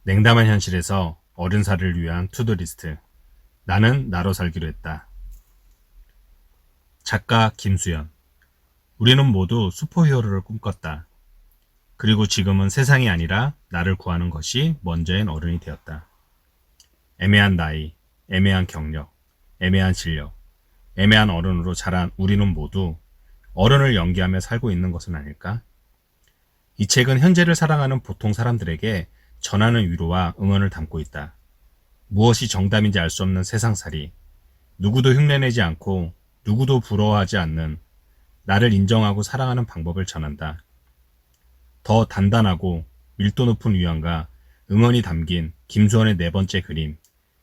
냉담한 현실에서 어른살을 위한 투두리스트. 나는 나로 살기로 했다. 작가 김수연. 우리는 모두 슈퍼히어로를 꿈꿨다. 그리고 지금은 세상이 아니라 나를 구하는 것이 먼저인 어른이 되었다. 애매한 나이, 애매한 경력, 애매한 실력, 애매한 어른으로 자란 우리는 모두 어른을 연기하며 살고 있는 것은 아닐까? 이 책은 현재를 사랑하는 보통 사람들에게 전하는 위로와 응원을 담고 있다. 무엇이 정답인지 알 수 없는 세상살이, 누구도 흉내내지 않고 누구도 부러워하지 않는 나를 인정하고 사랑하는 방법을 전한다. 더 단단하고 밀도 높은 위안과 응원이 담긴 김수원의 네 번째 그림,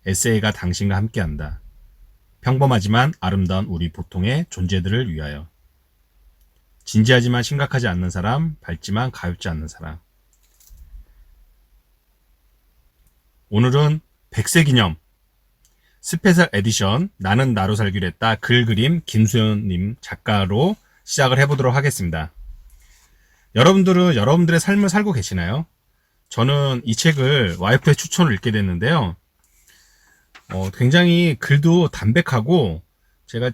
에세이가 당신과 함께한다. 평범하지만 아름다운 우리 보통의 존재들을 위하여. 진지하지만 심각하지 않는 사람, 밝지만 가엾지 않는 사람. 오늘은 100세 기념 스페셜 에디션 나는 나로 살기로 했다 글 그림 김수연님 작가로 시작을 해보도록 하겠습니다. 여러분들은 여러분들의 삶을 살고 계시나요? 저는 이 책을 와이프의 추천을 읽게 됐는데요. 굉장히 글도 담백하고 제가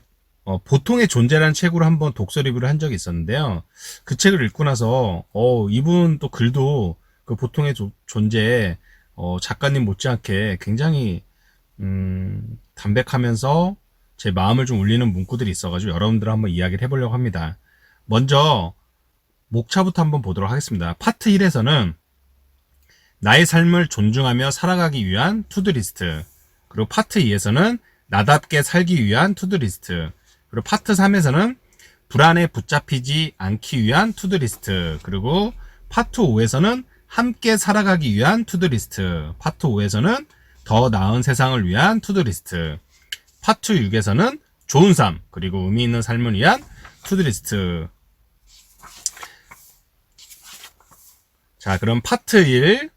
보통의 존재라는 책으로 한번 독서 리뷰를 한 적이 있었는데요. 그 책을 읽고 나서 이분 또 글도 그 보통의 존재 작가님 못지않게 굉장히 담백하면서 제 마음을 좀 울리는 문구들이 있어가지고 여러분들 한번 이야기를 해보려고 합니다. 먼저 목차부터 한번 보도록 하겠습니다. 파트 1에서는 나의 삶을 존중하며 살아가기 위한 투두리스트, 그리고 파트 2에서는 나답게 살기 위한 투두리스트, 그리고 파트 3에서는 불안에 붙잡히지 않기 위한 투두리스트, 그리고 파트 5에서는 함께 살아가기 위한 투두리스트, 파트 5에서는 더 나은 세상을 위한 투두리스트, 파트 6에서는 좋은 삶, 그리고 의미 있는 삶을 위한 투두리스트. 자, 그럼 파트 1,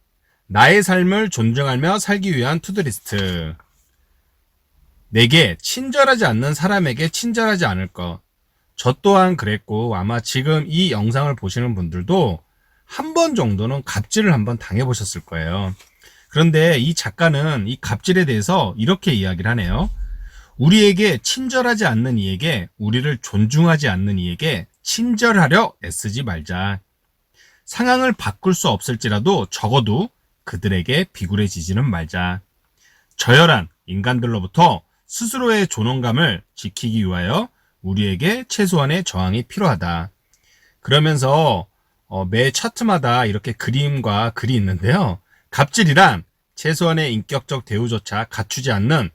나의 삶을 존중하며 살기 위한 투두리스트. 내게 친절하지 않는 사람에게 친절하지 않을 것. 저 또한 그랬고 아마 지금 이 영상을 보시는 분들도 한 번 정도는 갑질을 한번 당해보셨을 거예요. 그런데 이 작가는 이 갑질에 대해서 이렇게 이야기를 하네요. 우리에게 친절하지 않는 이에게, 우리를 존중하지 않는 이에게 친절하려 애쓰지 말자. 상황을 바꿀 수 없을지라도 적어도 그들에게 비굴해지지는 말자. 저열한 인간들로부터 스스로의 존엄감을 지키기 위하여 우리에게 최소한의 저항이 필요하다. 그러면서 매 차트마다 이렇게 그림과 글이 있는데요. 갑질이란 최소한의 인격적 대우조차 갖추지 않는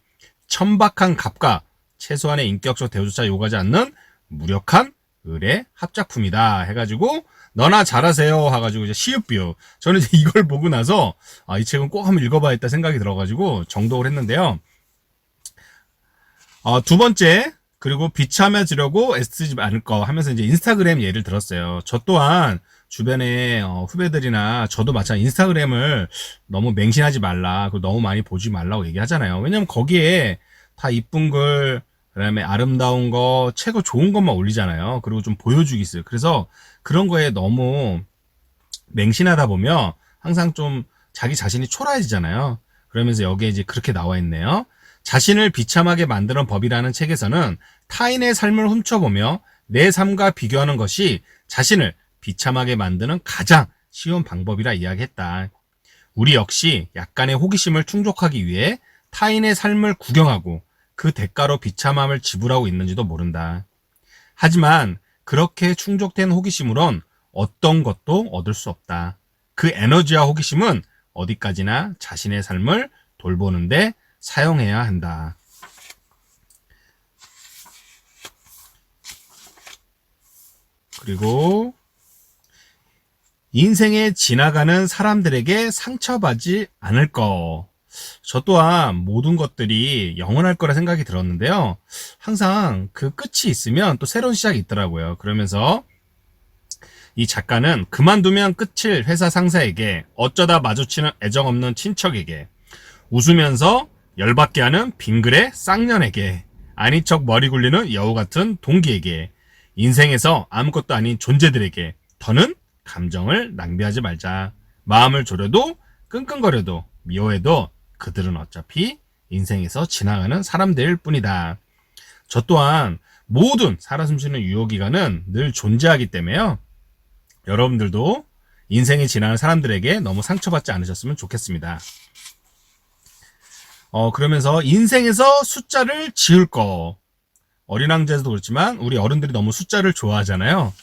천박한 갑과 최소한의 인격적 대우조차 요구하지 않는 무력한 을의 합작품이다 해가지고 너나 잘하세요 해가지고 이제 시읒비읒. 저는 이제 이걸 보고 나서 이 책은 꼭 한번 읽어봐야겠다 생각이 들어가지고 정독을 했는데요. 두 번째, 그리고 비참해지려고 애쓰지 않을 거 하면서 이제 인스타그램 예를 들었어요. 저 또한 주변에 후배들이나 저도 마찬가지 인스타그램을 너무 맹신하지 말라, 그리고 너무 많이 보지 말라고 얘기하잖아요. 왜냐면 거기에 다 이쁜 글, 그다음에 아름다운 거, 최고 좋은 것만 올리잖아요. 그리고 좀 보여주기 있어요. 그래서 그런 거에 너무 맹신하다 보면 항상 좀 자기 자신이 초라해지잖아요. 그러면서 여기에 이제 그렇게 나와 있네요. 자신을 비참하게 만드는 법이라는 책에서는 타인의 삶을 훔쳐보며 내 삶과 비교하는 것이 자신을 비참하게 만드는 가장 쉬운 방법이라 이야기했다. 우리 역시 약간의 호기심을 충족하기 위해 타인의 삶을 구경하고 그 대가로 비참함을 지불하고 있는지도 모른다. 하지만 그렇게 충족된 호기심으론 어떤 것도 얻을 수 없다. 그 에너지와 호기심은 어디까지나 자신의 삶을 돌보는데 사용해야 한다. 그리고 인생에 지나가는 사람들에게 상처받지 않을 거. 저 또한 모든 것들이 영원할 거라 생각이 들었는데요. 항상 그 끝이 있으면 또 새로운 시작이 있더라고요. 그러면서 이 작가는 그만두면 끝일 회사 상사에게, 어쩌다 마주치는 애정 없는 친척에게, 웃으면서 열받게 하는 빙글의 쌍년에게, 아닌 척 머리 굴리는 여우 같은 동기에게, 인생에서 아무것도 아닌 존재들에게 더는 감정을 낭비하지 말자. 마음을 졸여도 끙끙거려도 미워해도 그들은 어차피 인생에서 지나가는 사람들일 뿐이다. 저 또한 모든 살아 숨쉬는 유효기간은 늘 존재하기 때문에요. 여러분들도 인생이 지나는 사람들에게 너무 상처받지 않으셨으면 좋겠습니다. 그러면서 인생에서 숫자를 지을 거. 어린 왕자에서도 그렇지만 우리 어른들이 너무 숫자를 좋아하잖아요.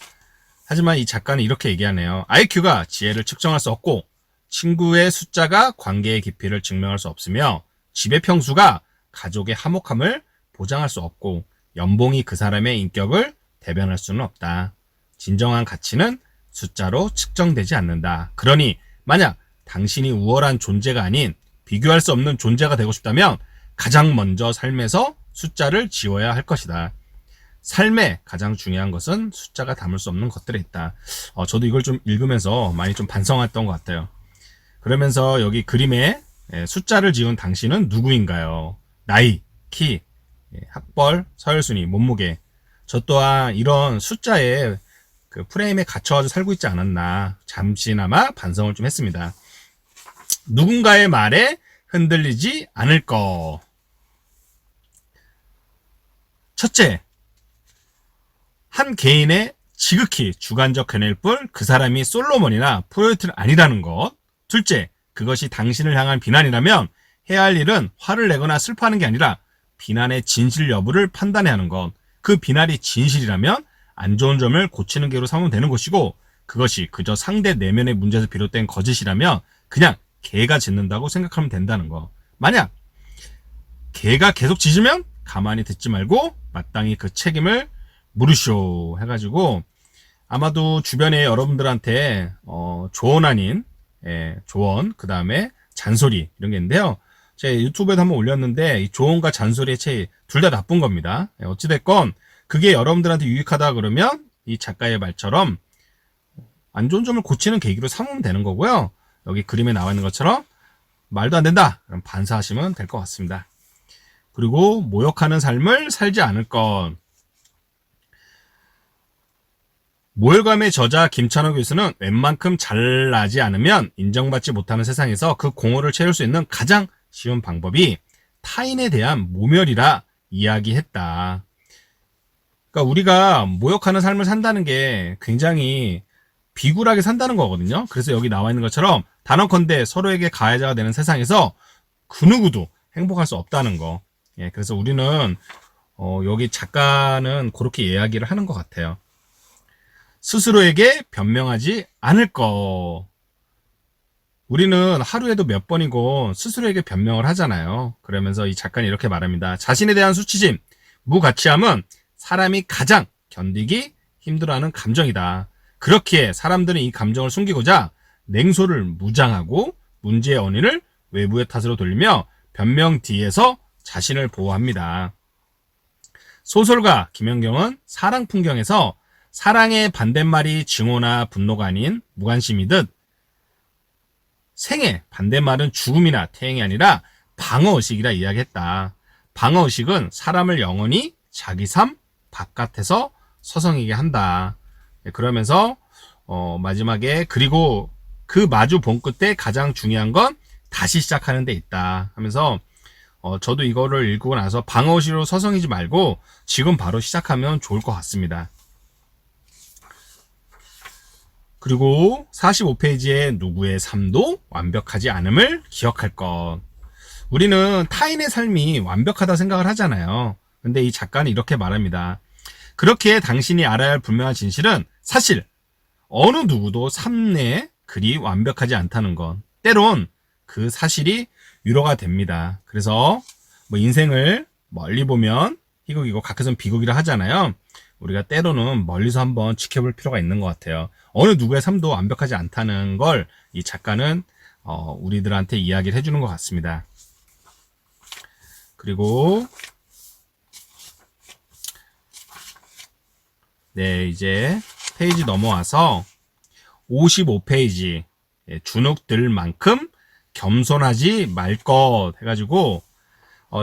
하지만 이 작가는 이렇게 얘기하네요. IQ가 지혜를 측정할 수 없고 친구의 숫자가 관계의 깊이를 증명할 수 없으며 집의 평수가 가족의 화목함을 보장할 수 없고 연봉이 그 사람의 인격을 대변할 수는 없다. 진정한 가치는 숫자로 측정되지 않는다. 그러니 만약 당신이 우월한 존재가 아닌 비교할 수 없는 존재가 되고 싶다면 가장 먼저 삶에서 숫자를 지워야 할 것이다. 삶에 가장 중요한 것은 숫자가 담을 수 없는 것들에 있다. 저도 이걸 좀 읽으면서 많이 좀 반성했던 것 같아요. 그러면서 여기 그림에 숫자를 지은 당신은 누구인가요? 나이, 키, 학벌, 서열순위, 몸무게. 저 또한 이런 숫자에 그 프레임에 갇혀가지고 살고 있지 않았나 잠시나마 반성을 좀 했습니다. 누군가의 말에 흔들리지 않을 거. 첫째, 한 개인의 지극히 주관적 견해일 뿐 그 사람이 솔로몬이나 프로이트는 아니라는 것. 둘째, 그것이 당신을 향한 비난이라면 해야 할 일은 화를 내거나 슬퍼하는 게 아니라 비난의 진실 여부를 판단해야 하는 것. 그 비난이 진실이라면 안 좋은 점을 고치는 게로 삼으면 되는 것이고 그것이 그저 상대 내면의 문제에서 비롯된 거짓이라면 그냥 개가 짖는다고 생각하면 된다는 거. 만약 개가 계속 짖으면 가만히 듣지 말고 마땅히 그 책임을 물으쇼 해가지고 아마도 주변에 여러분들한테 조언 아닌 조언 그 다음에 잔소리 이런 게 있는데요. 제 유튜브에도 한번 올렸는데 이 조언과 잔소리의 차이 둘 다 나쁜 겁니다. 어찌됐건 그게 여러분들한테 유익하다 그러면 이 작가의 말처럼 안 좋은 점을 고치는 계기로 삼으면 되는 거고요. 여기 그림에 나와 있는 것처럼 말도 안 된다 그럼 반사하시면 될 것 같습니다. 그리고 모욕하는 삶을 살지 않을 것. 모욕감의 저자 김찬호 교수는 웬만큼 잘나지 않으면 인정받지 못하는 세상에서 그 공허를 채울 수 있는 가장 쉬운 방법이 타인에 대한 모멸이라 이야기했다. 그러니까 우리가 모욕하는 삶을 산다는 게 굉장히 비굴하게 산다는 거거든요. 그래서 여기 나와 있는 것처럼 단언컨대 서로에게 가해자가 되는 세상에서 그 누구도 행복할 수 없다는 거. 그래서 우리는 여기 작가는 그렇게 이야기를 하는 것 같아요. 스스로에게 변명하지 않을 거. 우리는 하루에도 몇 번이고 스스로에게 변명을 하잖아요. 그러면서 이 작가는 이렇게 말합니다. 자신에 대한 수치심, 무가치함은 사람이 가장 견디기 힘들어하는 감정이다. 그렇기에 사람들은 이 감정을 숨기고자 냉소를 무장하고 문제의 원인을 외부의 탓으로 돌리며 변명 뒤에서 자신을 보호합니다. 소설가 김연경은 사랑풍경에서 사랑의 반대말이 증오나 분노가 아닌 무관심이듯 생의 반대말은 죽음이나 퇴행이 아니라 방어의식이라 이야기했다. 방어의식은 사람을 영원히 자기 삶 바깥에서 서성이게 한다. 그러면서 마지막에 그리고 그 마주 본 끝에 가장 중요한 건 다시 시작하는 데 있다 하면서 저도 이거를 읽고 나서 방어의식으로 서성이지 말고 지금 바로 시작하면 좋을 것 같습니다. 그리고 45페이지에 누구의 삶도 완벽하지 않음을 기억할 것. 우리는 타인의 삶이 완벽하다 생각을 하잖아요. 근데 이 작가는 이렇게 말합니다. 그렇게 당신이 알아야 할 분명한 진실은 사실 어느 누구도 삶 내에 그리 완벽하지 않다는 것. 때론 그 사실이 위로가 됩니다. 그래서 뭐 인생을 멀리 보면 희극이고 가까이선 비극이라 하잖아요. 우리가 때로는 멀리서 한번 지켜볼 필요가 있는 것 같아요. 어느 누구의 삶도 완벽하지 않다는 걸 이 작가는 우리들한테 이야기를 해주는 것 같습니다. 그리고 네, 이제 페이지 넘어와서 55페이지 주눅들만큼 겸손하지 말 것 해가지고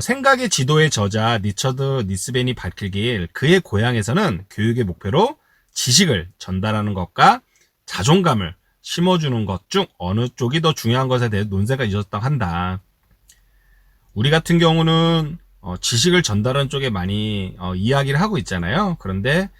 생각의 지도의 저자 리처드 니스벤이 밝히길 그의 고향에서는 교육의 목표로 지식을 전달하는 것과 자존감을 심어주는 것 중 어느 쪽이 더 중요한 것에 대해 논쟁가 이어졌다고 한다. 우리 같은 경우는 지식을 전달하는 쪽에 많이 이야기를 하고 있잖아요. 그런데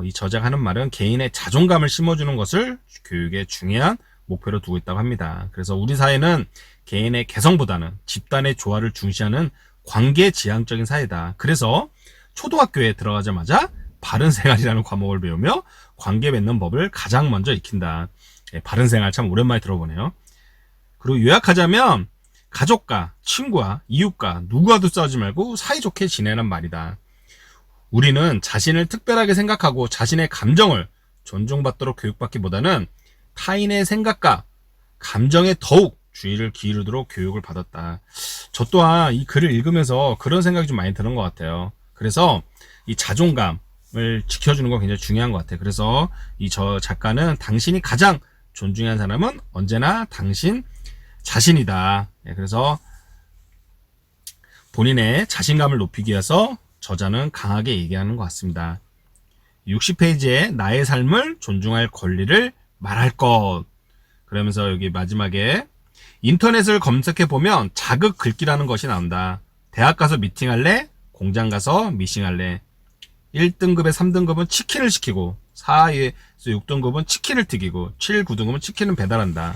이 저자가 하는 말은 개인의 자존감을 심어주는 것을 교육의 중요한 목표로 두고 있다고 합니다. 그래서 우리 사회는 개인의 개성보다는 집단의 조화를 중시하는 관계지향적인 사회다. 그래서 초등학교에 들어가자마자 바른생활이라는 과목을 배우며 관계 맺는 법을 가장 먼저 익힌다. 바른생활 참 오랜만에 들어보네요. 그리고 요약하자면 가족과 친구와 이웃과 누구와도 싸우지 말고 사이좋게 지내란 말이다. 우리는 자신을 특별하게 생각하고 자신의 감정을 존중받도록 교육받기보다는 타인의 생각과 감정에 더욱 주의를 기울이도록 교육을 받았다. 저 또한 이 글을 읽으면서 그런 생각이 좀 많이 드는 것 같아요. 그래서 이 자존감을 지켜주는 건 굉장히 중요한 것 같아요. 그래서 이 저 작가는 당신이 가장 존중하는 사람은 언제나 당신 자신이다. 그래서 본인의 자신감을 높이기 위해서 저자는 강하게 얘기하는 것 같습니다. 60페이지에 나의 삶을 존중할 권리를 말할 것. 그러면서 여기 마지막에 인터넷을 검색해보면 자극 글귀라는 것이 나온다. 대학 가서 미팅할래? 공장 가서 미싱할래? 1등급에 3등급은 치킨을 시키고 4에서 6등급은 치킨을 튀기고 7, 9등급은 치킨은 배달한다.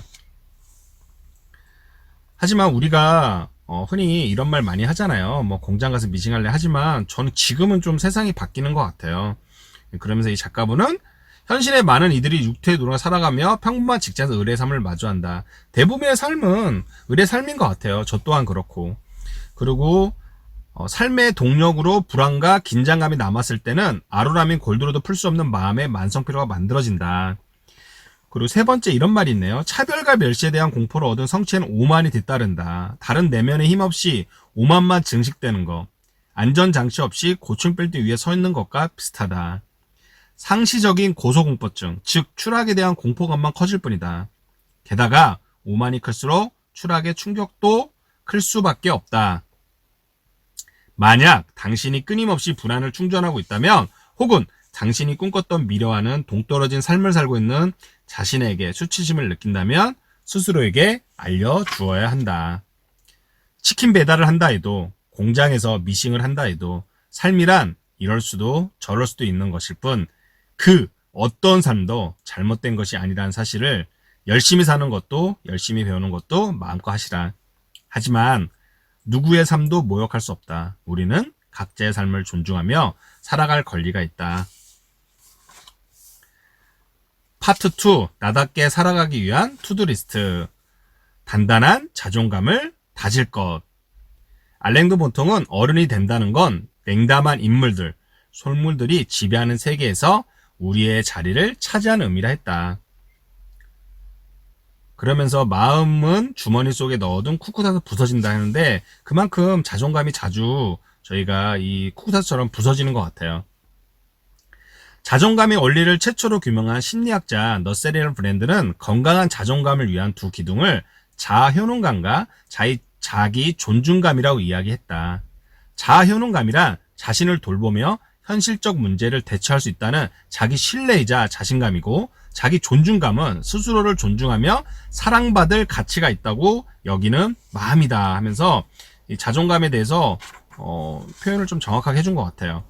하지만 우리가 흔히 이런 말 많이 하잖아요. 뭐 공장 가서 미싱할래 하지만 저는 지금은 좀 세상이 바뀌는 것 같아요. 그러면서 이 작가분은 현실의 많은 이들이 육퇴의 노릇을 살아가며 평범한 직장에서 의뢰의 삶을 마주한다. 대부분의 삶은 의뢰의 삶인 것 같아요. 저 또한 그렇고. 그리고 삶의 동력으로 불안과 긴장감이 남았을 때는 아로라민 골드로도 풀 수 없는 마음의 만성피로가 만들어진다. 그리고 세 번째 이런 말이 있네요. 차별과 멸시에 대한 공포를 얻은 성취에는 오만이 뒤따른다. 다른 내면의 힘 없이 오만만 증식되는 것. 안전장치 없이 고층 빌딩 위에 서 있는 것과 비슷하다. 상시적인 고소공포증, 즉 추락에 대한 공포감만 커질 뿐이다. 게다가 오만이 클수록 추락의 충격도 클 수밖에 없다. 만약 당신이 끊임없이 불안을 충전하고 있다면 혹은 당신이 꿈꿨던 미래와는 동떨어진 삶을 살고 있는 자신에게 수치심을 느낀다면 스스로에게 알려주어야 한다. 치킨 배달을 한다 해도 공장에서 미싱을 한다 해도 삶이란 이럴 수도 저럴 수도 있는 것일 뿐 그 어떤 삶도 잘못된 것이 아니라는 사실을 열심히 사는 것도 열심히 배우는 것도 마음껏 하시라. 하지만 누구의 삶도 모욕할 수 없다. 우리는 각자의 삶을 존중하며 살아갈 권리가 있다. 파트 2. 나답게 살아가기 위한 투두리스트. 단단한 자존감을 다질 것. 알랭드 본통은 어른이 된다는 건 냉담한 인물들, 솔물들이 지배하는 세계에서 우리의 자리를 차지하는 의미라 했다. 그러면서 마음은 주머니 속에 넣어둔 쿠쿠타서 부서진다 하는데 그만큼 자존감이 자주 저희가 이 쿠쿠타서처럼 부서지는 것 같아요. 자존감의 원리를 최초로 규명한 심리학자 너세리얼 브랜드는 건강한 자존감을 위한 두 기둥을 자아효능감과 자기 존중감이라고 이야기했다. 자아효능감이란 자신을 돌보며 현실적 문제를 대처할 수 있다는 자기 신뢰이자 자신감이고 자기 존중감은 스스로를 존중하며 사랑받을 가치가 있다고 여기는 마음이다 하면서 이 자존감에 대해서 표현을 좀 정확하게 해준 것 같아요.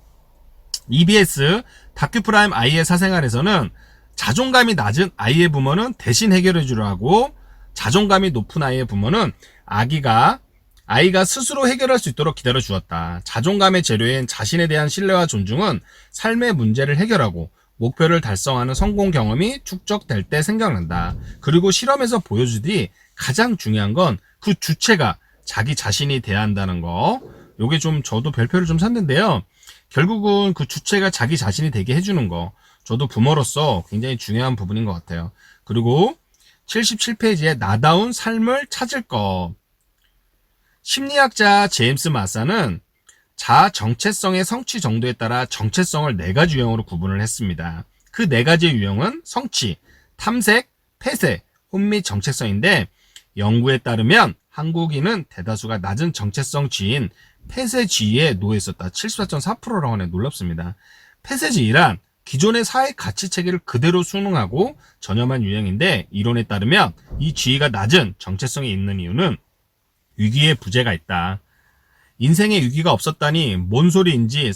EBS 다큐프라임 아이의 사생활에서는 자존감이 낮은 아이의 부모는 대신 해결해 주라고 자존감이 높은 아이의 부모는 아이가 스스로 해결할 수 있도록 기다려 주었다. 자존감의 재료인 자신에 대한 신뢰와 존중은 삶의 문제를 해결하고 목표를 달성하는 성공 경험이 축적될 때 생각난다. 그리고 실험에서 보여주듯이 가장 중요한 건 그 주체가 자기 자신이 돼야 한다는 거. 요게 좀 저도 별표를 좀 샀는데요. 결국은 그 주체가 자기 자신이 되게 해주는 거. 저도 부모로서 굉장히 중요한 부분인 것 같아요. 그리고 77페이지에 나다운 삶을 찾을 것. 심리학자 제임스 마사는 자아 정체성의 성취 정도에 따라 정체성을 4가지 유형으로 구분을 했습니다. 그 4가지의 유형은 성취, 탐색, 폐쇄, 혼미 정체성인데 연구에 따르면 한국인은 대다수가 낮은 정체성지인 폐쇄지위에 놓여 있었다. 74.4%라고 하네. 놀랍습니다. 폐쇄지위란 기존의 사회 가치 체계를 그대로 순응하고 전염한 유행인데, 이론에 따르면 이 지위가 낮은 정체성이 있는 이유는 위기에 부재가 있다. 인생에 위기가 없었다니 뭔 소리인지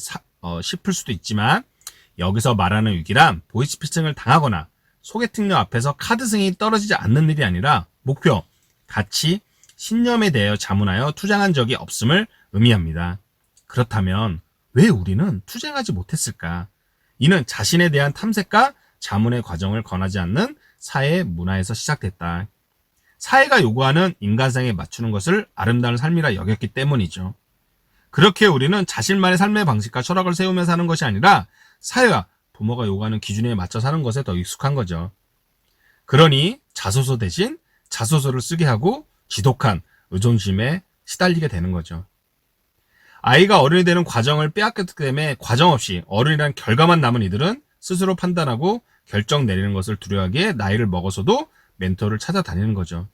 싶을 수도 있지만, 여기서 말하는 위기란 보이스피싱을 당하거나 소개팅녀 앞에서 카드 승인이 떨어지지 않는 일이 아니라 목표, 가치, 신념에 대하여 자문하여 투쟁한 적이 없음을 의미합니다. 그렇다면 왜 우리는 투쟁하지 못했을까? 이는 자신에 대한 탐색과 자문의 과정을 권하지 않는 사회 문화에서 시작됐다. 사회가 요구하는 인간상에 맞추는 것을 아름다운 삶이라 여겼기 때문이죠. 그렇게 우리는 자신만의 삶의 방식과 철학을 세우며 사는 것이 아니라 사회와 부모가 요구하는 기준에 맞춰 사는 것에 더 익숙한 거죠. 그러니 자소서 대신 자소서를 쓰게 하고 지독한 의존심에 시달리게 되는 거죠. 아이가 어른이 되는 과정을 빼앗겼기 때문에 과정 없이 어른이란 결과만 남은 이들은 스스로 판단하고 결정 내리는 것을 두려워하기에 나이를 먹어서도 멘토를 찾아다니는 거죠.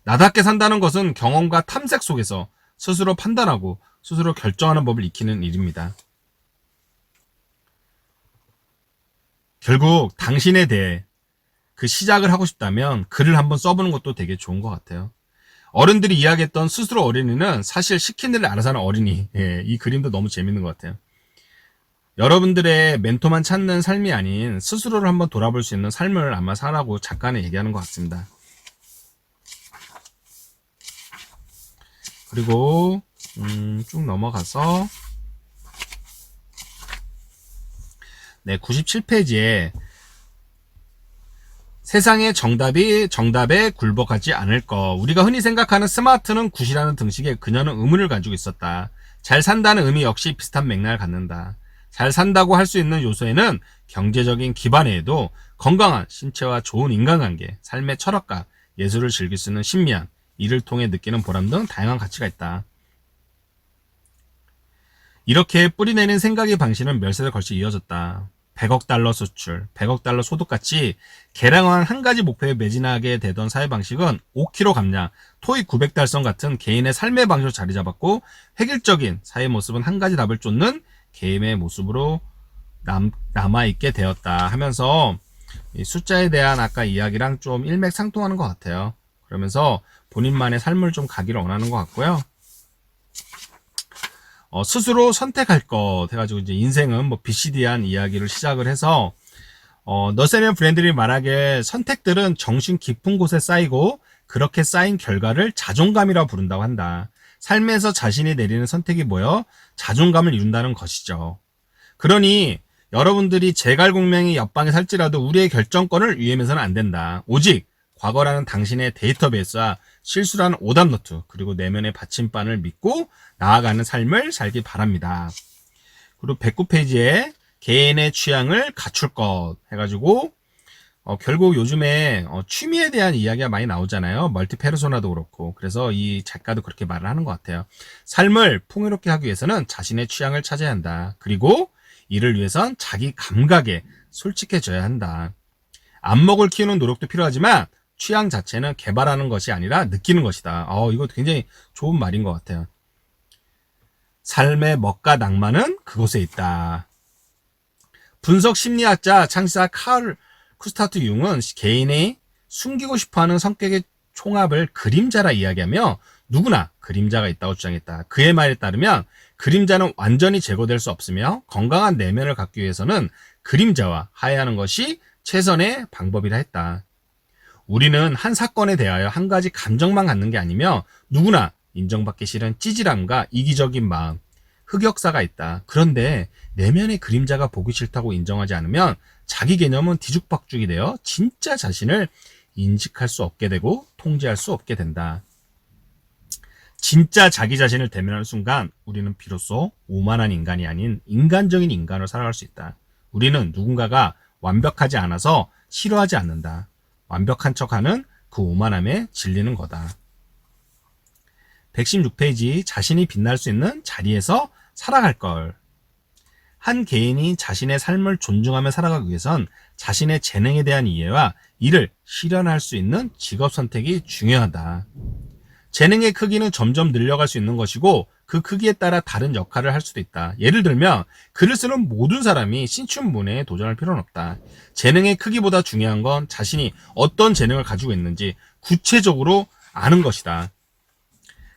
나답게 산다는 것은 경험과 탐색 속에서 스스로 판단하고 스스로 결정하는 법을 익히는 일입니다. 결국 당신에 대해 그 시작을 하고 싶다면 글을 한번 써보는 것도 되게 좋은 것 같아요. 어른들이 이야기했던 스스로 어린이는 사실 시킨 일을 알아서 하는 어린이. 이 그림도 너무 재밌는 것 같아요. 여러분들의 멘토만 찾는 삶이 아닌 스스로를 한번 돌아볼 수 있는 삶을 아마 살라고 작가는 얘기하는 것 같습니다. 그리고 쭉 넘어가서 97페이지에 세상의 정답에 굴복하지 않을 거. 우리가 흔히 생각하는 스마트는 굿이라는 등식에 그녀는 의문을 가지고 있었다. 잘 산다는 의미 역시 비슷한 맥락을 갖는다. 잘 산다고 할 수 있는 요소에는 경제적인 기반 외에도 건강한 신체와 좋은 인간관계, 삶의 철학과 예술을 즐길 수 있는 신미한, 이를 통해 느끼는 보람 등 다양한 가치가 있다. 이렇게 뿌리내린 생각의 방식은 몇 세대 걸쳐 이어졌다. 100억 달러 수출, 100억 달러 소득같이 개량한 한 가지 목표에 매진하게 되던 사회 방식은 5kg 감량, 토익 900 달성 같은 개인의 삶의 방식으로 자리 잡았고, 획일적인 사회 모습은 한 가지 답을 쫓는 개인의 모습으로 남아있게 되었다 하면서 이 숫자에 대한 아까 이야기랑 좀 일맥상통하는 것 같아요. 그러면서 본인만의 삶을 좀 가기를 원하는 것 같고요. 스스로 선택할 것 해가지고 이제 인생은 뭐 BCD한 이야기를 시작을 해서 너세미어 브랜들이 말하기에 선택들은 정신 깊은 곳에 쌓이고 그렇게 쌓인 결과를 자존감이라 부른다고 한다. 삶에서 자신이 내리는 선택이 모여 자존감을 이룬다는 것이죠. 그러니 여러분들이 제갈공명이 옆방에 살지라도 우리의 결정권을 위임해서는 안 된다. 오직 과거라는 당신의 데이터베이스와 실수라는 오답노트, 그리고 내면의 받침반을 믿고 나아가는 삶을 살기 바랍니다. 그리고 109페이지에 개인의 취향을 갖출 것 해가지고 결국 요즘에 취미에 대한 이야기가 많이 나오잖아요. 멀티페르소나도 그렇고. 그래서 이 작가도 그렇게 말을 하는 것 같아요. 삶을 풍요롭게 하기 위해서는 자신의 취향을 찾아야 한다. 그리고 이를 위해선 자기 감각에 솔직해져야 한다. 안목을 키우는 노력도 필요하지만 취향 자체는 개발하는 것이 아니라 느끼는 것이다. 이거 굉장히 좋은 말인 것 같아요. 삶의 멋과 낭만은 그곳에 있다. 분석 심리학자 창시자 카를 쿠스타트 융은 개인이 숨기고 싶어하는 성격의 총합을 그림자라 이야기하며 누구나 그림자가 있다고 주장했다. 그의 말에 따르면 그림자는 완전히 제거될 수 없으며 건강한 내면을 갖기 위해서는 그림자와 화해하는 것이 최선의 방법이라 했다. 우리는 한 사건에 대하여 한 가지 감정만 갖는 게 아니며 누구나 인정받기 싫은 찌질함과 이기적인 마음, 흑역사가 있다. 그런데 내면의 그림자가 보기 싫다고 인정하지 않으면 자기 개념은 뒤죽박죽이 되어 진짜 자신을 인식할 수 없게 되고 통제할 수 없게 된다. 진짜 자기 자신을 대면하는 순간 우리는 비로소 오만한 인간이 아닌 인간적인 인간으로 살아갈 수 있다. 우리는 누군가가 완벽하지 않아서 싫어하지 않는다. 완벽한 척하는 그 오만함에 질리는 거다. 116페이지 자신이 빛날 수 있는 자리에서 살아갈 걸. 한 개인이 자신의 삶을 존중하며 살아가기 위해선 자신의 재능에 대한 이해와 이를 실현할 수 있는 직업 선택이 중요하다. 재능의 크기는 점점 늘려갈 수 있는 것이고 그 크기에 따라 다른 역할을 할 수도 있다. 예를 들면 글을 쓰는 모든 사람이 신춘문예에 도전할 필요는 없다. 재능의 크기보다 중요한 건 자신이 어떤 재능을 가지고 있는지 구체적으로 아는 것이다.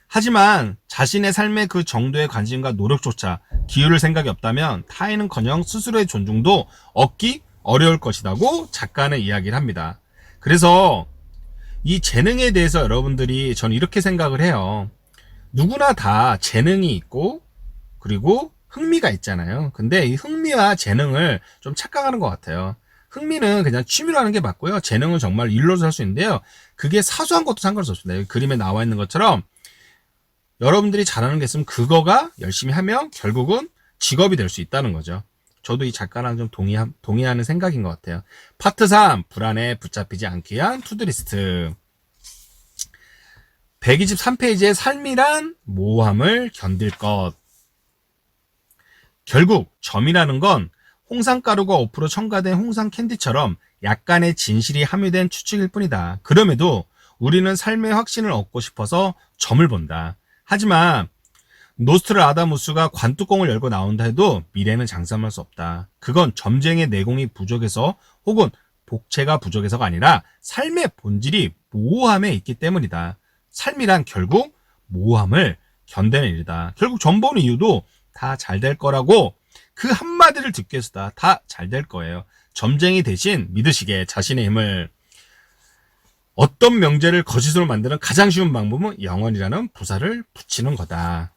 하지만 자신의 삶의 그 정도의 관심과 노력조차 기울일 생각이 없다면 타인은커녕 스스로의 존중도 얻기 어려울 것이라고 작가는 이야기를 합니다. 그래서 이 재능에 대해서 여러분들이 저는 이렇게 생각을 해요. 누구나 다 재능이 있고 그리고 흥미가 있잖아요. 근데 이 흥미와 재능을 좀 착각하는 것 같아요. 흥미는 그냥 취미로 하는 게 맞고요. 재능은 정말 일로서 할 수 있는데요. 그게 사소한 것도 상관없이 없습니다. 여기 그림에 나와 있는 것처럼 여러분들이 잘하는 게 있으면 그거가 열심히 하면 결국은 직업이 될 수 있다는 거죠. 저도 이 작가랑 좀 동의하는 생각인 것 같아요. 파트 3. 불안에 붙잡히지 않기 위한 투두리스트. 123페이지의 삶이란 모호함을 견딜 것. 결국 점이라는 건 홍상가루가 5% 첨가된 홍상 캔디처럼 약간의 진실이 함유된 추측일 뿐이다. 그럼에도 우리는 삶의 확신을 얻고 싶어서 점을 본다. 하지만 노스트라다무스가 관뚜껑을 열고 나온다 해도 미래는 장담할 수 없다. 그건 점쟁이의 내공이 부족해서 혹은 복체가 부족해서가 아니라 삶의 본질이 모호함에 있기 때문이다. 삶이란 결국 모호함을 견뎌내는 일이다. 결국 점 보는 이유도 다 잘 될 거라고 그 한마디를 듣기 위해서다. 다 잘 될 거예요. 점쟁이 대신 믿으시게 자신의 힘을. 어떤 명제를 거짓으로 만드는 가장 쉬운 방법은 영원이라는 부사를 붙이는 거다.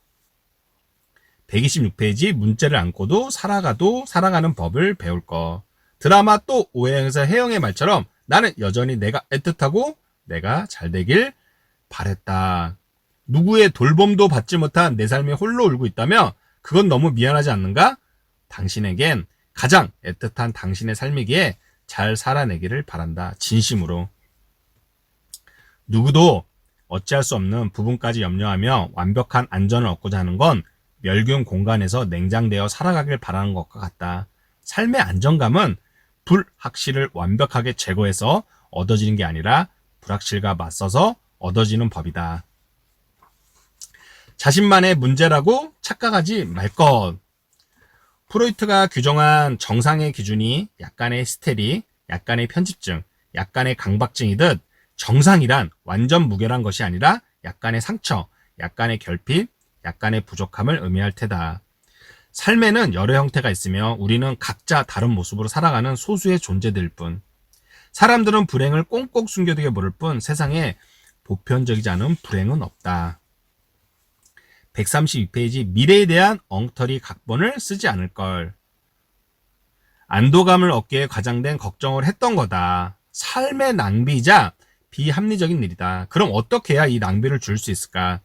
126페이지 문자를 안고도 살아가는 법을 배울 거. 드라마 또 오해영에서 혜영의 말처럼 나는 여전히 내가 애틋하고 내가 잘 되길 바랬다. 누구의 돌봄도 받지 못한 내 삶에 홀로 울고 있다며 그건 너무 미안하지 않는가? 당신에겐 가장 애틋한 당신의 삶이기에 잘 살아내기를 바란다. 진심으로. 누구도 어찌할 수 없는 부분까지 염려하며 완벽한 안전을 얻고자 하는 건 멸균 공간에서 냉장되어 살아가길 바라는 것과 같다. 삶의 안정감은 불확실을 완벽하게 제거해서 얻어지는 게 아니라 불확실과 맞서서 얻어지는 법이다. 자신만의 문제라고 착각하지 말 것. 프로이트가 규정한 정상의 기준이 약간의 히스테리, 약간의 편집증, 약간의 강박증이듯 정상이란 완전 무결한 것이 아니라 약간의 상처, 약간의 결핍, 약간의 부족함을 의미할 테다. 삶에는 여러 형태가 있으며 우리는 각자 다른 모습으로 살아가는 소수의 존재들일 뿐. 사람들은 불행을 꽁꽁 숨겨두게 모를 뿐 세상에 보편적이지 않은 불행은 없다. 132페이지 미래에 대한 엉터리 각본을 쓰지 않을 걸. 안도감을 얻기에 과장된 걱정을 했던 거다. 삶의 낭비이자 비합리적인 일이다. 그럼 어떻게 해야 이 낭비를 줄 수 있을까?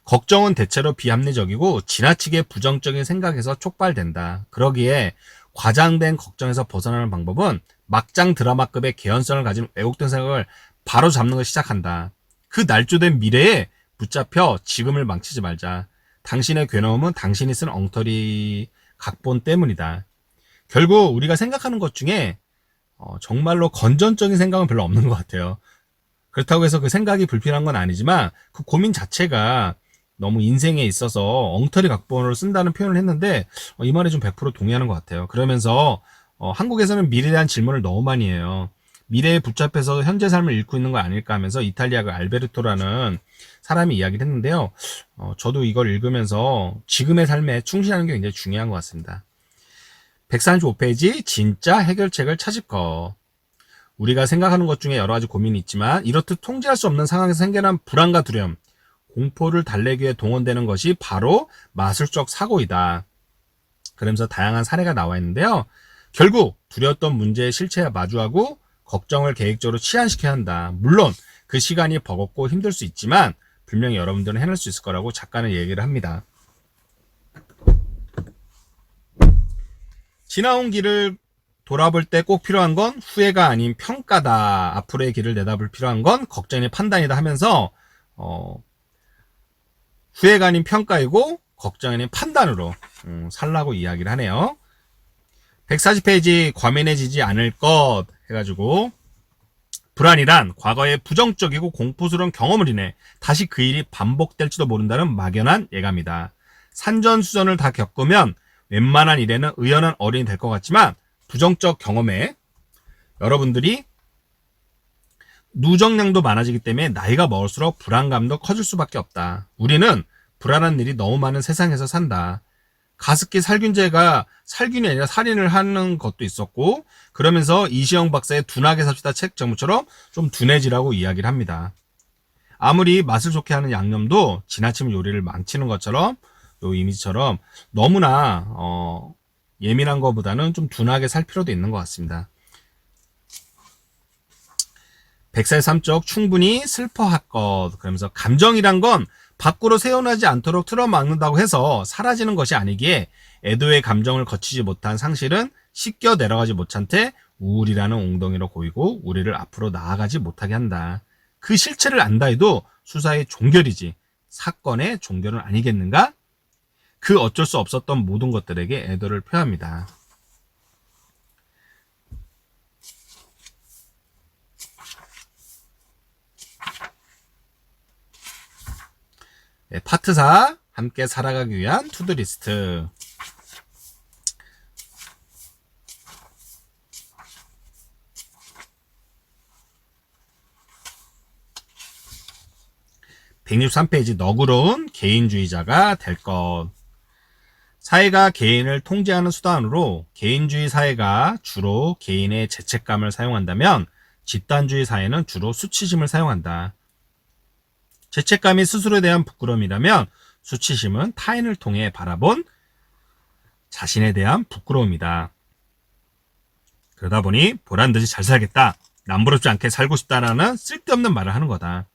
걱정은 대체로 비합리적이고 지나치게 부정적인 생각에서 촉발된다. 그러기에 과장된 걱정에서 벗어나는 방법은 막장 드라마급의 개연성을 가진 왜곡된 생각을 바로 잡는 걸 시작한다. 그 날조된 미래에 붙잡혀 지금을 망치지 말자. 당신의 괴로움은 당신이 쓴 엉터리 각본 때문이다. 결국 우리가 생각하는 것 중에 정말로 건전적인 생각은 별로 없는 것 같아요. 그렇다고 해서 그 생각이 불필요한 건 아니지만 그 고민 자체가 너무 인생에 있어서 엉터리 각본으로 쓴다는 표현을 했는데 이 말에 좀 100% 동의하는 것 같아요. 그러면서 한국에서는 미래에 대한 질문을 너무 많이 해요. 미래에 붙잡혀서 현재 삶을 잃고 있는 거 아닐까 하면서 이탈리아 그 알베르토라는 사람이 이야기를 했는데요. 저도 이걸 읽으면서 지금의 삶에 충실하는 게 굉장히 중요한 것 같습니다. 135페이지 진짜 해결책을 찾을 거. 우리가 생각하는 것 중에 여러 가지 고민이 있지만 이렇듯 통제할 수 없는 상황에서 생겨난 불안과 두려움, 공포를 달래기 위해 동원되는 것이 바로 마술적 사고이다. 그러면서 다양한 사례가 나와 있는데요. 결국 두려웠던 문제의 실체와 마주하고 걱정을 계획적으로 치환시켜야 한다. 물론 그 시간이 버겁고 힘들 수 있지만 분명히 여러분들은 해낼 수 있을 거라고 작가는 얘기를 합니다. 지나온 길을 돌아볼 때 꼭 필요한 건 후회가 아닌 평가다. 앞으로의 길을 내다볼 필요한 건 걱정의 판단이다 하면서 후회가 아닌 평가이고 걱정이 아닌 판단으로 살라고 이야기를 하네요. 140페이지 과민해지지 않을 것 해가지고 불안이란 과거의 부정적이고 공포스러운 경험을 인해 다시 그 일이 반복될지도 모른다는 막연한 예감이다. 산전수전을 다 겪으면 웬만한 일에는 의연한 어른이 될 것 같지만 부정적 경험에 여러분들이 누적량도 많아지기 때문에 나이가 먹을수록 불안감도 커질 수밖에 없다. 우리는 불안한 일이 너무 많은 세상에서 산다. 가습기 살균제가 살균이 아니라 살인을 하는 것도 있었고, 그러면서 이시영 박사의 둔하게 삽시다 책 제목처럼 좀 둔해지라고 이야기를 합니다. 아무리 맛을 좋게 하는 양념도 지나치면 요리를 망치는 것처럼, 요 이미지처럼 너무나 예민한 것보다는 좀 둔하게 살 필요도 있는 것 같습니다. 백살 삼적 충분히 슬퍼할 것. 그러면서 감정이란 건 밖으로 새어나지 않도록 틀어막는다고 해서 사라지는 것이 아니기에 애도의 감정을 거치지 못한 상실은 씻겨 내려가지 못한 채 우울이라는 웅덩이로 고이고 우리를 앞으로 나아가지 못하게 한다. 그 실체를 안다 해도 수사의 종결이지 사건의 종결은 아니겠는가? 그 어쩔 수 없었던 모든 것들에게 애도를 표합니다. 파트 4 함께 살아가기 위한 투두리스트. (163페이지) 너그러운 개인주의자가 될 것. 사회가 개인을 통제하는 수단으로 개인주의 사회가 주로 개인의 죄책감을 사용한다면 집단주의 사회는 주로 수치심을 사용한다. 죄책감이 스스로에 대한 부끄러움이라면 수치심은 타인을 통해 바라본 자신에 대한 부끄러움이다. 그러다 보니 보란듯이 잘 살겠다, 남부럽지 않게 살고 싶다라는 쓸데없는 말을 하는 거다.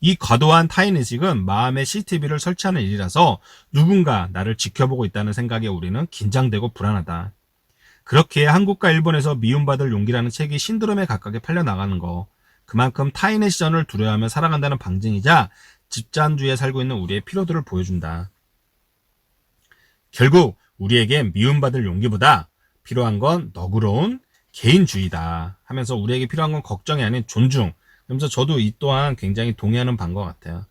이 과도한 타인의식은 마음의 CCTV를 설치하는 일이라서 누군가 나를 지켜보고 있다는 생각에 우리는 긴장되고 불안하다. 그렇게 한국과 일본에서 미움받을 용기라는 책이 신드롬에 가깝게 팔려나가는 거, 그만큼 타인의 시선을 두려워하며 살아간다는 방증이자 집단주의에 살고 있는 우리의 피로도를 보여준다. 결국 우리에게 미움받을 용기보다 필요한 건 너그러운 개인주의다 하면서 우리에게 필요한 건 걱정이 아닌 존중. 그러면서 저도 이 또한 굉장히 동의하는 바인 것 같아요.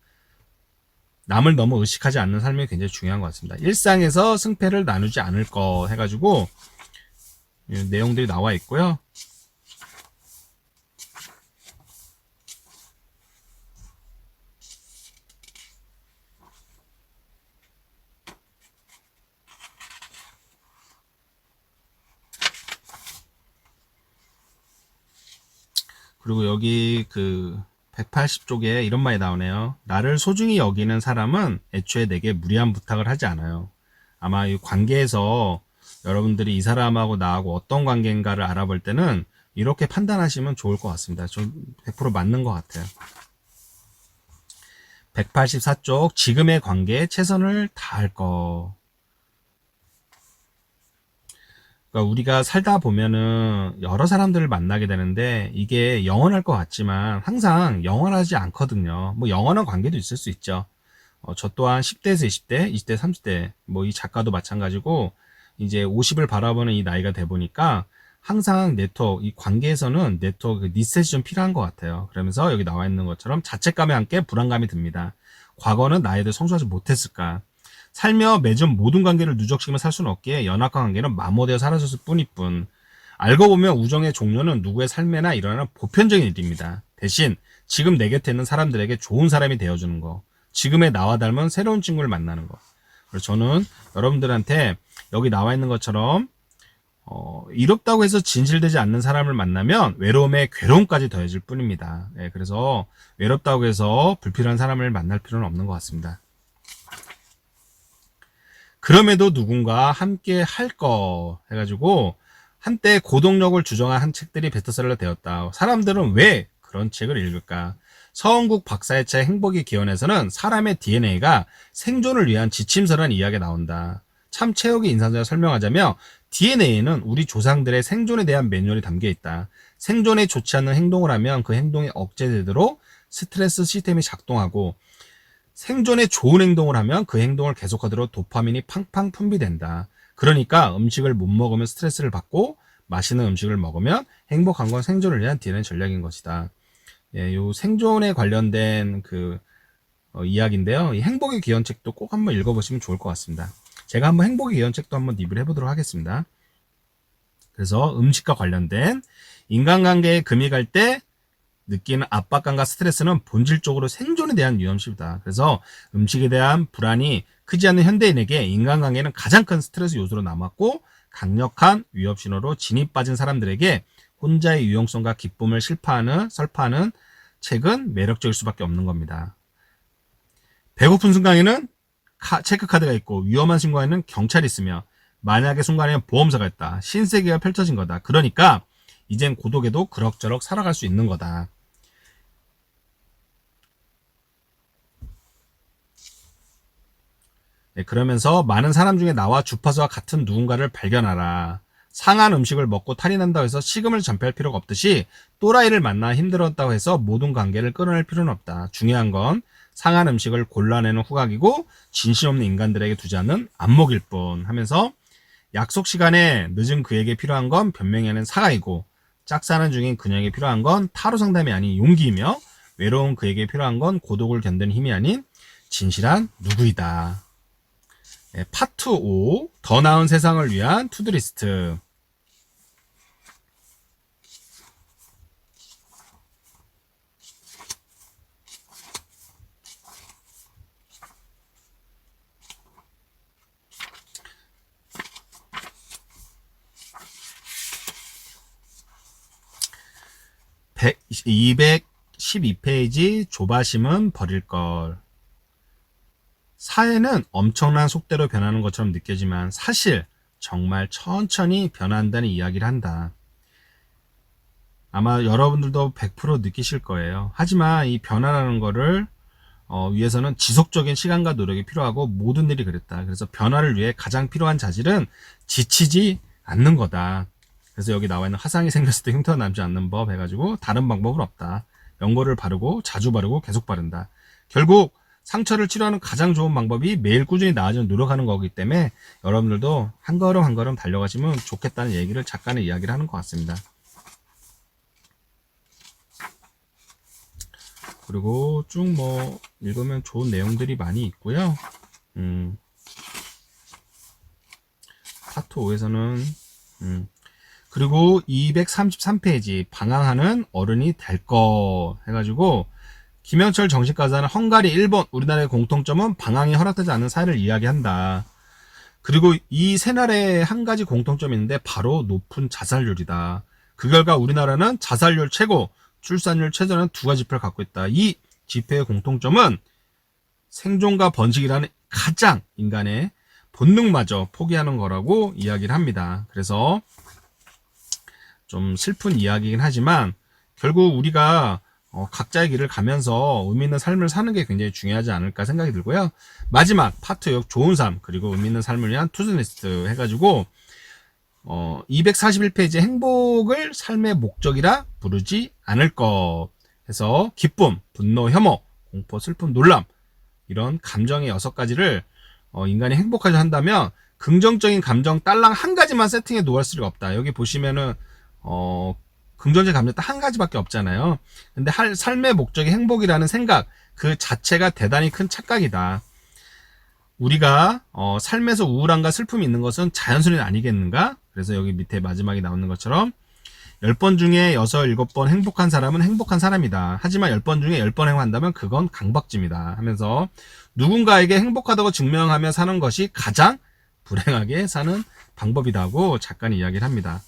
남을 너무 의식하지 않는 삶이 굉장히 중요한 것 같습니다. 일상에서 승패를 나누지 않을 거 해가지고 내용들이 나와 있고요. 그리고 여기 그 180쪽에 이런 말이 나오네요. 나를 소중히 여기는 사람은 애초에 내게 무리한 부탁을 하지 않아요. 아마 이 관계에서 여러분들이 이 사람하고 나하고 어떤 관계인가를 알아볼 때는 이렇게 판단하시면 좋을 것 같습니다. 좀 100% 맞는 것 같아요. 184쪽 지금의 관계에 최선을 다할 거. 그러니까 우리가 살다 보면은 여러 사람들을 만나게 되는데 이게 영원할 것 같지만 항상 영원하지 않거든요. 뭐 영원한 관계도 있을 수 있죠. 저 또한 10대에서 20대, 20대, 30대, 뭐 이 작가도 마찬가지고 이제 50을 바라보는 이 나이가 돼 보니까 항상 네트워크, 이 관계에서는 네트워크 리셋이 좀 필요한 것 같아요. 그러면서 여기 나와 있는 것처럼 자책감에 함께 불안감이 듭니다. 과거는 나에 대해 성숙하지 못했을까? 살며 맺은 모든 관계를 누적시키며 살 수는 없기에 연합과 관계는 마모되어 사라졌을 뿐일 뿐. 알고 보면 우정의 종료는 누구의 삶에나 일어나는 보편적인 일입니다. 대신 지금 내 곁에 있는 사람들에게 좋은 사람이 되어주는 거, 지금의 나와 닮은 새로운 친구를 만나는 거. 그래서 저는 여러분들한테 여기 나와 있는 것처럼 이롭다고 해서 진실되지 않는 사람을 만나면 외로움에 괴로움까지 더해질 뿐입니다. 네, 그래서 외롭다고 해서 불필요한 사람을 만날 필요는 없는 것 같습니다. 그럼에도 누군가 함께 할 거 해가지고 한때 고동력을 주장한 한 책들이 베스트셀러 되었다. 사람들은 왜 그런 책을 읽을까? 서은국 박사의 책 행복의 기원에서는 사람의 DNA가 생존을 위한 지침서라는 이야기가 나온다. 참 최욱의 인상적으로 설명하자면 DNA에는 우리 조상들의 생존에 대한 매뉴얼이 담겨 있다. 생존에 좋지 않는 행동을 하면 그 행동이 억제되도록 스트레스 시스템이 작동하고 생존에 좋은 행동을 하면 그 행동을 계속하도록 도파민이 팡팡 분비된다. 그러니까 음식을 못 먹으면 스트레스를 받고 맛있는 음식을 먹으면 행복한 건 생존을 위한 DNA 전략인 것이다. 요 생존에 관련된 이야기인데요. 이 행복의 기원책도 꼭 한번 읽어보시면 좋을 것 같습니다. 제가 한번 행복의 기원책도 한번 리뷰를 해보도록 하겠습니다. 그래서 음식과 관련된 인간관계에 금이 갈 때 느끼는 압박감과 스트레스는 본질적으로 생존에 대한 위험심이다. 그래서 음식에 대한 불안이 크지 않는 현대인에게 인간관계는 가장 큰 스트레스 요소로 남았고 강력한 위협 신호로 진이 빠진 사람들에게 혼자의 유용성과 기쁨을 설파하는 책은 매력적일 수밖에 없는 겁니다. 배고픈 순간에는 체크카드가 있고 위험한 순간에는 경찰이 있으며 만약의 순간에는 보험사가 있다. 신세계가 펼쳐진 거다. 그러니까 이젠 고독에도 그럭저럭 살아갈 수 있는 거다. 네, 그러면서 많은 사람 중에 나와 주파수와 같은 누군가를 발견하라. 상한 음식을 먹고 탈이 난다고 해서 식음을 전폐할 필요가 없듯이 또라이를 만나 힘들었다고 해서 모든 관계를 끊어낼 필요는 없다. 중요한 건 상한 음식을 골라내는 후각이고 진심 없는 인간들에게 두지 않는 안목일 뿐 하면서 약속 시간에 늦은 그에게 필요한 건 변명이 아닌 사과이고 짝사랑 중인 그녀에게 필요한 건 타로 상담이 아닌 용기이며 외로운 그에게 필요한 건 고독을 견디는 힘이 아닌 진실한 누구이다. 네, 파트 5 더 나은 세상을 위한 투두리스트. 백 212페이지 조바심은 버릴걸. 사회는 엄청난 속도로 변하는 것처럼 느껴지만 사실 정말 천천히 변한다는 이야기를 한다. 아마 여러분들도 100% 느끼실 거예요. 하지만 이 변화라는 거를 위해서는 지속적인 시간과 노력이 필요하고 모든 일이 그랬다. 그래서 변화를 위해 가장 필요한 자질은 지치지 않는 거다. 그래서 여기 나와 있는 화상이 생겼을 때 흉터가 남지 않는 법 해가지고 다른 방법은 없다. 연고를 바르고 자주 바르고 계속 바른다. 결국 상처를 치료하는 가장 좋은 방법이 매일 꾸준히 나아지는 노력하는 거기 때문에 여러분들도 한 걸음 한 걸음 달려가시면 좋겠다는 얘기를 작가는 이야기를 하는 것 같습니다. 그리고 쭉 읽으면 좋은 내용들이 많이 있고요. 파트 5에서는 그리고 233페이지 방황하는 어른이 될 거 해가지고 김영철 정신과자는 헝가리, 일본, 우리나라의 공통점은 방황이 허락되지 않는 사회를 이야기한다. 그리고 이 세 나라의 한 가지 공통점이 있는데 바로 높은 자살률이다. 그 결과 우리나라는 자살률 최고, 출산율 최저는 두 가지 지표를 갖고 있다. 이 지표의 공통점은 생존과 번식이라는 가장 인간의 본능마저 포기하는 거라고 이야기를 합니다. 그래서 좀 슬픈 이야기이긴 하지만 결국 우리가 각자의 길을 가면서 의미 있는 삶을 사는 게 굉장히 중요하지 않을까 생각이 들고요. 마지막 파트 6 좋은 삶 그리고 의미 있는 삶을 위한 투두리스트 해가지고 241페이지 행복을 삶의 목적이라 부르지 않을 것 해서 기쁨, 분노, 혐오, 공포, 슬픔, 놀람 이런 감정의 6가지를 인간이 행복하자 한다면 긍정적인 감정 딸랑 한 가지만 세팅해 놓을 수가 없다. 여기 보시면은 긍정적인 감정 딱 한 가지밖에 없잖아요. 근데 삶의 목적이 행복이라는 생각 그 자체가 대단히 큰 착각이다. 우리가 삶에서 우울함과 슬픔이 있는 것은 자연스러운 아니겠는가? 그래서 여기 밑에 마지막에 나오는 것처럼 10번 중에 6, 7번 행복한 사람은 행복한 사람이다. 하지만 10번 중에 10번 행복한다면 그건 강박증이다. 하면서 누군가에게 행복하다고 증명하며 사는 것이 가장 불행하게 사는 방법이라고 작가는 이야기를 합니다.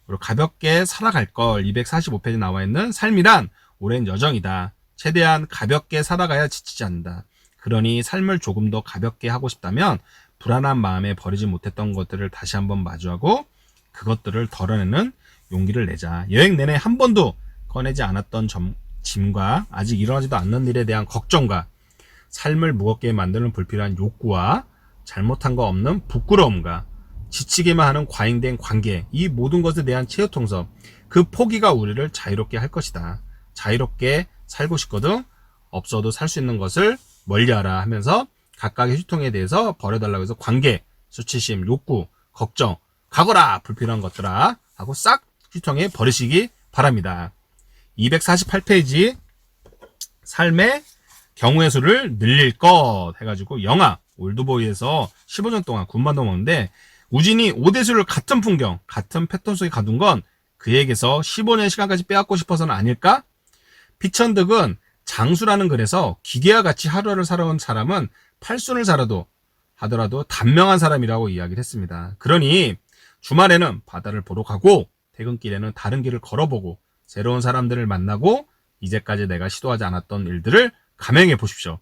그리고 가볍게 살아갈 걸 245페이지 나와 있는 삶이란 오랜 여정이다. 최대한 가볍게 살아가야 지치지 않는다. 그러니 삶을 조금 더 가볍게 하고 싶다면 불안한 마음에 버리지 못했던 것들을 다시 한번 마주하고 그것들을 덜어내는 용기를 내자. 여행 내내 한 번도 꺼내지 않았던 짐과 아직 일어나지도 않는 일에 대한 걱정과 삶을 무겁게 만드는 불필요한 욕구와 잘못한 거 없는 부끄러움과 지치게만 하는 과잉된 관계 이 모든 것에 대한 체육통섭 그 포기가 우리를 자유롭게 할 것이다. 자유롭게 살고 싶거든 없어도 살 수 있는 것을 멀리하라 하면서 각각의 휴통에 대해서 버려달라고 해서 관계, 수치심, 욕구, 걱정 가거라 불필요한 것들아 하고 싹 휴통에 버리시기 바랍니다. 248페이지 삶의 경우의 수를 늘릴 것 해가지고 영화 올드보이에서 15년 동안 군만도 먹는데 우진이 오대수를 같은 풍경, 같은 패턴 속에 가둔 건 그에게서 15년 시간까지 빼앗고 싶어서는 아닐까? 피천득은 장수라는 글에서 기계와 같이 하루를 살아온 사람은 팔순을 살아도 하더라도 단명한 사람이라고 이야기를 했습니다. 그러니 주말에는 바다를 보러 가고 퇴근길에는 다른 길을 걸어보고 새로운 사람들을 만나고 이제까지 내가 시도하지 않았던 일들을 감행해 보십시오.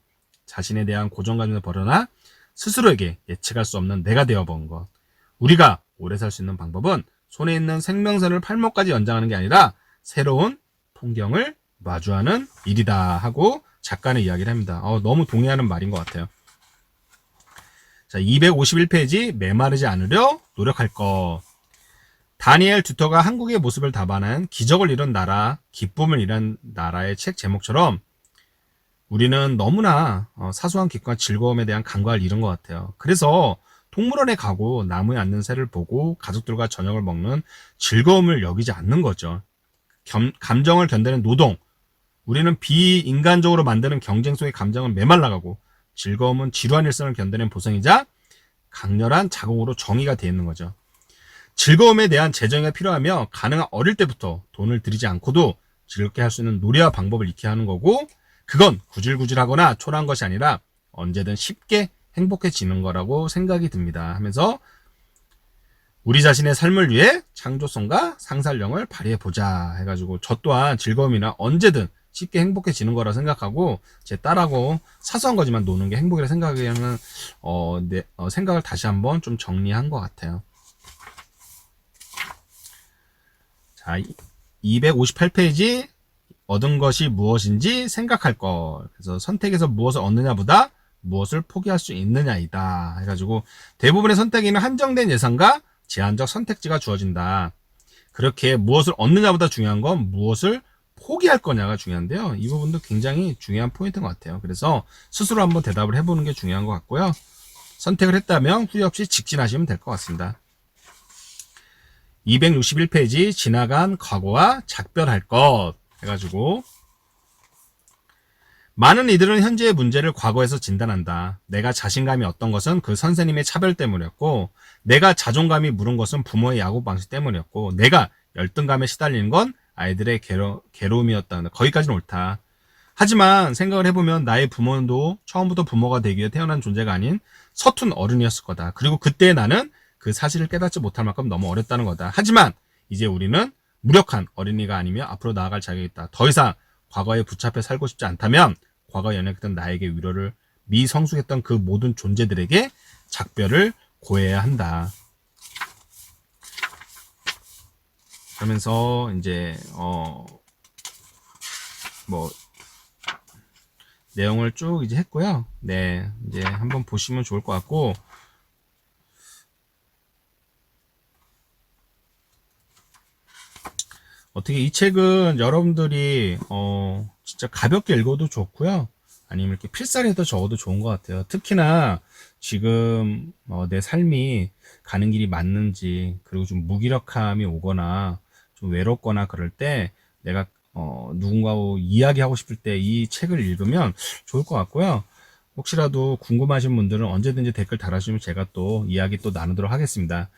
자신에 대한 고정관념을 버려나 스스로에게 예측할 수 없는 내가 되어본 것. 우리가 오래 살 수 있는 방법은 손에 있는 생명선을 팔목까지 연장하는 게 아니라 새로운 풍경을 마주하는 일이다 하고 작가는 이야기를 합니다. 너무 동의하는 말인 것 같아요. 자, 251페이지 메마르지 않으려 노력할 것. 다니엘 듀터가 한국의 모습을 담아낸 기적을 이룬 나라, 기쁨을 이룬 나라의 책 제목처럼 우리는 너무나 사소한 기쁨과 즐거움에 대한 감각을 잃은 것 같아요. 그래서 동물원에 가고 나무에 앉는 새를 보고 가족들과 저녁을 먹는 즐거움을 여기지 않는 거죠. 감정을 견디는 노동. 우리는 비인간적으로 만드는 경쟁 속의 감정은 메말라가고 즐거움은 지루한 일상을 견디는 보상이자 강렬한 자궁으로 정의가 되어 있는 거죠. 즐거움에 대한 재정의가 필요하며 가능한 어릴 때부터 돈을 들이지 않고도 즐겁게 할 수 있는 놀이와 방법을 익혀야 하는 거고 그건 구질구질하거나 초라한 것이 아니라 언제든 쉽게 행복해지는 거라고 생각이 듭니다 하면서 우리 자신의 삶을 위해 창조성과 상상력을 발휘해보자 해가지고 저 또한 즐거움이나 언제든 쉽게 행복해지는 거라 생각하고 제 딸하고 사소한 거지만 노는 게 행복이라 생각하는 생각을 다시 한번 좀 정리한 것 같아요. 자, 258페이지 얻은 것이 무엇인지 생각할 것. 그래서 선택에서 무엇을 얻느냐보다 무엇을 포기할 수 있느냐이다 해가지고 대부분의 선택에는 한정된 예산과 제한적 선택지가 주어진다. 그렇게 무엇을 얻느냐보다 중요한 건 무엇을 포기할 거냐가 중요한데요. 이 부분도 굉장히 중요한 포인트인 것 같아요. 그래서 스스로 한번 대답을 해보는 게 중요한 것 같고요. 선택을 했다면 후회 없이 직진하시면 될 것 같습니다. 261페이지 지나간 과거와 작별할 것 해가지고 많은 이들은 현재의 문제를 과거에서 진단한다. 내가 자신감이 없던 것은 그 선생님의 차별 때문이었고 내가 자존감이 무른 것은 부모의 야구 방식 때문이었고 내가 열등감에 시달리는 건 아이들의 괴로움이었다. 거기까지는 옳다. 하지만 생각을 해보면 나의 부모도 처음부터 부모가 되기 위해 태어난 존재가 아닌 서툰 어른이었을 거다. 그리고 그때 나는 그 사실을 깨닫지 못할 만큼 너무 어렸다는 거다. 하지만 이제 우리는 무력한 어린이가 아니며 앞으로 나아갈 자격이 있다. 더 이상 과거에 붙잡혀 살고 싶지 않다면 과거에 연약했던 나에게 위로를 미성숙했던 그 모든 존재들에게 작별을 고해야 한다. 그러면서 이제 내용을 쭉 이제 했고요. 네, 이제 한번 보시면 좋을 것 같고 어떻게 이 책은 여러분들이 진짜 가볍게 읽어도 좋고요. 아니면 이렇게 필사리에다 적어도 좋은 것 같아요. 특히나 지금 내 삶이 가는 길이 맞는지 그리고 좀 무기력함이 오거나 좀 외롭거나 그럴 때 내가 누군가하고 이야기하고 싶을 때 이 책을 읽으면 좋을 것 같고요. 혹시라도 궁금하신 분들은 언제든지 댓글 달아주시면 제가 또 이야기 또 나누도록 하겠습니다.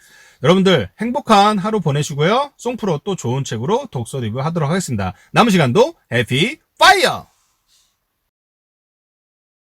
여러분들 행복한 하루 보내시고요. 송프로 또 좋은 책으로 독서 리뷰 하도록 하겠습니다. 남은 시간도 해피 파이어!